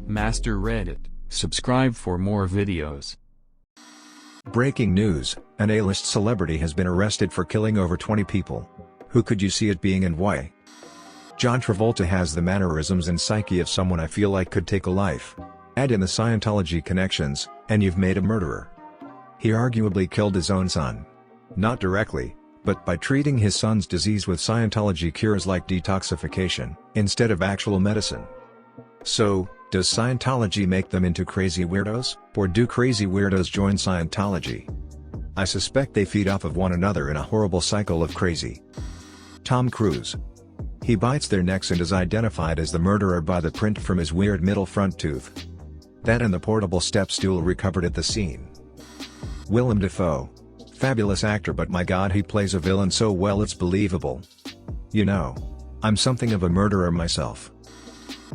Master Reddit, subscribe for more videos. Breaking news, an A-list celebrity has been arrested for killing over 20 people. Who could you see it being and why? John Travolta has the mannerisms and psyche of someone I feel like could take a life. Add in the Scientology connections, and you've made a murderer. He arguably killed his own son. Not directly, but by treating his son's disease with Scientology cures like detoxification, instead of actual medicine. So, does Scientology make them into crazy weirdos, or do crazy weirdos join Scientology? I suspect they feed off of one another in a horrible cycle of crazy. Tom Cruise. He bites their necks and is identified as the murderer by the print from his weird middle front tooth. That and the portable step stool recovered at the scene. Willem Dafoe. Fabulous actor, but my god, he plays a villain so well it's believable. You know, I'm something of a murderer myself.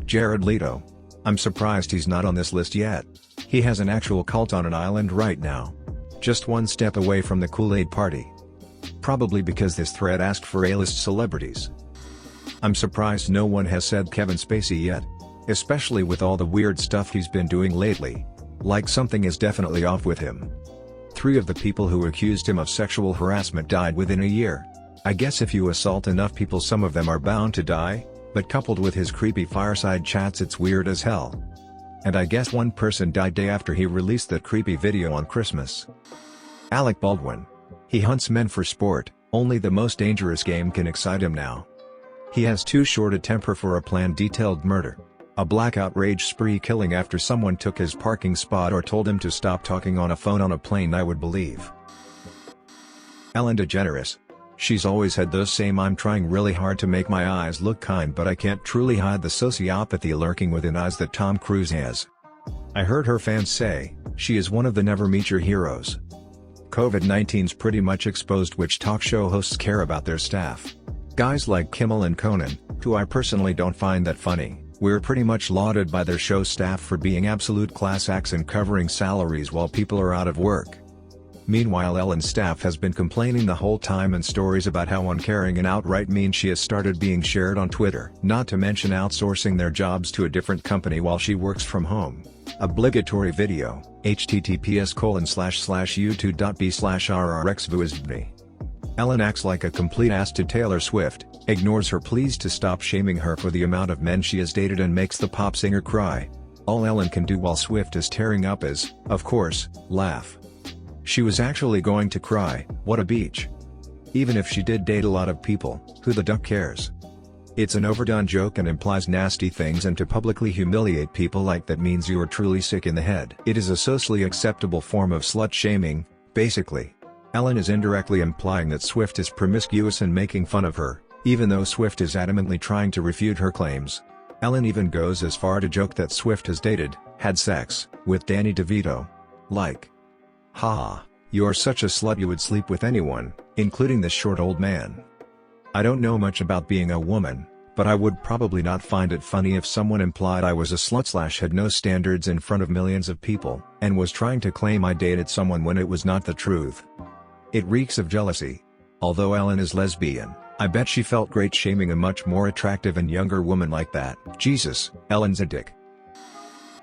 Jared Leto. I'm surprised he's not on this list yet. He has an actual cult on an island right now. Just one step away from the Kool-Aid party. Probably because this thread asked for A-list celebrities. I'm surprised no one has said Kevin Spacey yet. Especially with all the weird stuff he's been doing lately. Like something is definitely off with him. 3 of the people who accused him of sexual harassment died within a year. I guess if you assault enough people, some of them are bound to die, but coupled with his creepy fireside chats, it's weird as hell. And I guess one person died day after he released that creepy video on Christmas. Alec Baldwin. He hunts men for sport, only the most dangerous game can excite him now. He has too short a temper for a planned detailed murder. A blackout rage spree killing after someone took his parking spot or told him to stop talking on a phone on a plane, I would believe. Ellen Degeneres. She's always had those same "I'm trying really hard to make my eyes look kind but I can't truly hide the sociopathy lurking within" eyes that Tom Cruise has. I heard her fans say, she is one of the never meet your heroes. COVID-19's pretty much exposed which talk show hosts care about their staff. Guys like Kimmel and Conan, who I personally don't find that funny, were pretty much lauded by their show staff for being absolute class acts and covering salaries while people are out of work. Meanwhile, Ellen's staff has been complaining the whole time, and stories about how uncaring and outright mean she has started being shared on Twitter. Not to mention outsourcing their jobs to a different company while she works from home. Obligatory video, https://youtube.b/rrxvuisvni. Ellen acts like a complete ass to Taylor Swift, ignores her pleas to stop shaming her for the amount of men she has dated, and makes the pop singer cry. All Ellen can do while Swift is tearing up is, of course, laugh. She was actually going to cry. What a beach. Even if she did date a lot of people, who the duck cares? It's an overdone joke and implies nasty things, and to publicly humiliate people like that means you are truly sick in the head. It is a socially acceptable form of slut shaming, basically. Ellen is indirectly implying that Swift is promiscuous and making fun of her, even though Swift is adamantly trying to refute her claims. Ellen even goes as far to joke that Swift has had sex, with Danny DeVito. Like, haha, you're such a slut, you would sleep with anyone, including this short old man. I don't know much about being a woman, but I would probably not find it funny if someone implied I was a slut / had no standards in front of millions of people, and was trying to claim I dated someone when it was not the truth. It reeks of jealousy. Although Ellen is lesbian, I bet she felt great shaming a much more attractive and younger woman like that. Jesus, Ellen's a dick.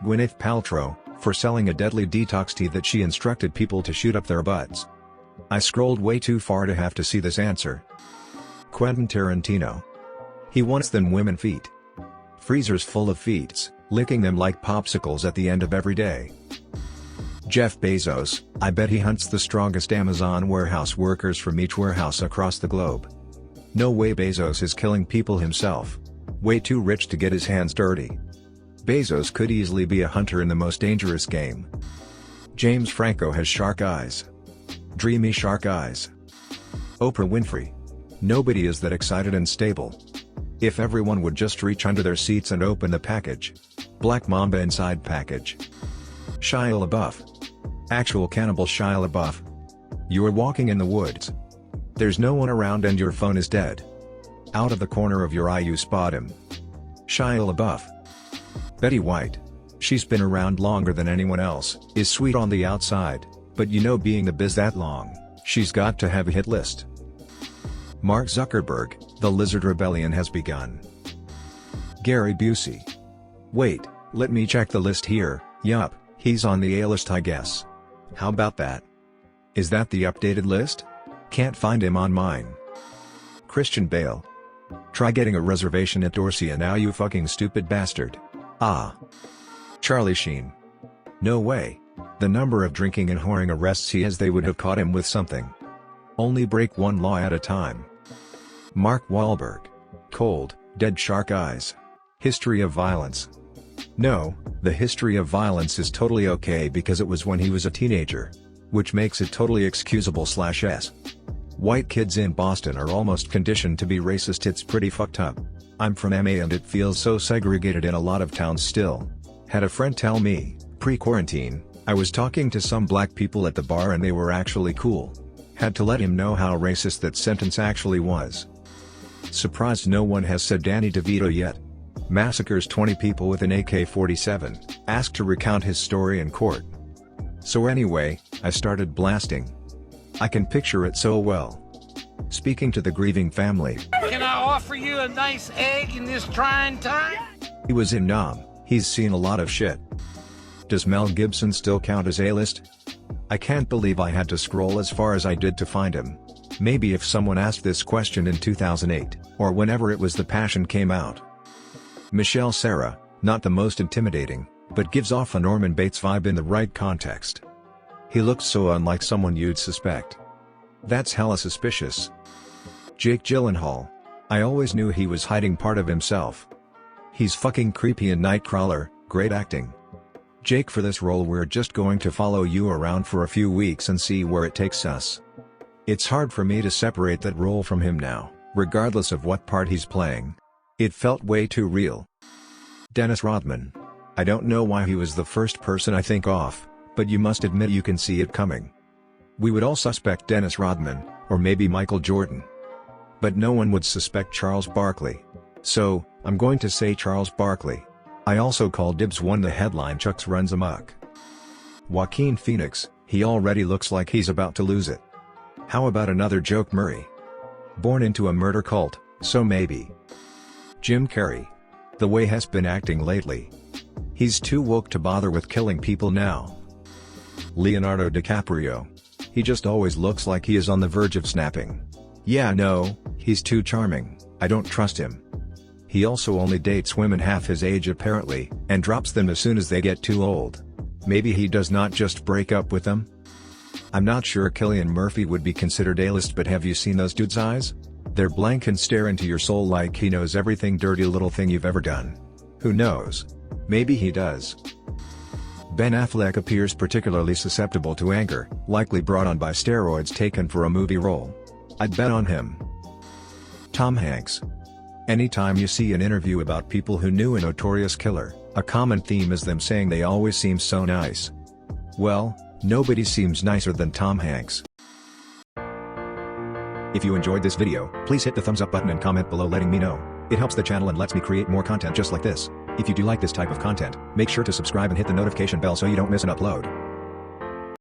Gwyneth Paltrow, for selling a deadly detox tea that she instructed people to shoot up their butts. I scrolled way too far to have to see this answer. Quentin Tarantino. He wants them women feet. Freezers full of feets, licking them like popsicles at the end of every day. Jeff Bezos. I bet he hunts the strongest Amazon warehouse workers from each warehouse across the globe. No way Bezos is killing people himself. Way too rich to get his hands dirty. Bezos could easily be a hunter in the most dangerous game. James Franco has shark eyes. Dreamy shark eyes. Oprah Winfrey. Nobody is that excited and stable. If everyone would just reach under their seats and open the package. Black Mamba inside package. Shia LaBeouf. Actual cannibal Shia LaBeouf. You are walking in the woods. There's no one around and your phone is dead. Out of the corner of your eye you spot him. Shia LaBeouf. Betty White. She's been around longer than anyone else, is sweet on the outside, but you know, being the biz that long, she's got to have a hit list. Mark Zuckerberg. The Lizard Rebellion has begun. Gary Busey. Wait, Let me check the list here. Yup, he's on the A-list I guess. How about that? Is that the updated list? Can't find him on mine. Christian Bale. Try getting a reservation at Dorsia now, you fucking stupid bastard. Ah. Charlie Sheen. No way. The number of drinking and whoring arrests he has, they would have caught him with something. Only break one law at a time. Mark Wahlberg. Cold, dead shark eyes. History of violence. No, the history of violence is totally okay because it was when he was a teenager. Which makes it totally excusable/s. White kids in Boston are almost conditioned to be racist. It's pretty fucked up. I'm from MA and it feels so segregated in a lot of towns still. Had a friend tell me, pre-quarantine, I was talking to some black people at the bar and they were actually cool. Had to let him know how racist that sentence actually was. Surprised no one has said Danny DeVito yet. Massacres 20 people with an AK-47, asked to recount his story in court. So anyway, I started blasting. I can picture it so well. Speaking to the grieving family. Can I offer you a nice egg in this trying time? He was in Nam, he's seen a lot of shit. Does Mel Gibson still count as A-list? I can't believe I had to scroll as far as I did to find him. Maybe if someone asked this question in 2008, or whenever it was The Passion came out. Michelle Serra, not the most intimidating, but gives off a Norman Bates vibe in the right context. He looks so unlike someone you'd suspect. That's hella suspicious. Jake Gyllenhaal. I always knew he was hiding part of himself. He's fucking creepy in Nightcrawler, great acting. Jake, for this role we're just going to follow you around for a few weeks and see where it takes us. It's hard for me to separate that role from him now, regardless of what part he's playing. It felt way too real. Dennis Rodman. I don't know why he was the first person I think of, but you must admit you can see it coming. We would all suspect Dennis Rodman, or maybe Michael Jordan. But no one would suspect Charles Barkley. So, I'm going to say Charles Barkley. I also call dibs when the headline Chucks runs amok. Joaquin Phoenix, he already looks like he's about to lose it. How about another Joe Murray? Born into a murder cult, so maybe. Jim Carrey. The way he's been acting lately. He's too woke to bother with killing people now. Leonardo DiCaprio. He just always looks like he is on the verge of snapping. Yeah, no, he's too charming, I don't trust him. He also only dates women half his age apparently, and drops them as soon as they get too old. Maybe he does not just break up with them? I'm not sure Cillian Murphy would be considered A-list, but have you seen those dude's eyes? They're blank and stare into your soul like he knows everything dirty little thing you've ever done. Who knows? Maybe he does. Ben Affleck appears particularly susceptible to anger, likely brought on by steroids taken for a movie role. I'd bet on him. Tom Hanks. Anytime you see an interview about people who knew a notorious killer, a common theme is them saying they always seem so nice. Well, nobody seems nicer than Tom Hanks. If you enjoyed this video, please hit the thumbs up button and comment below letting me know. It helps the channel and lets me create more content just like this. If you do like this type of content, make sure to subscribe and hit the notification bell so you don't miss an upload.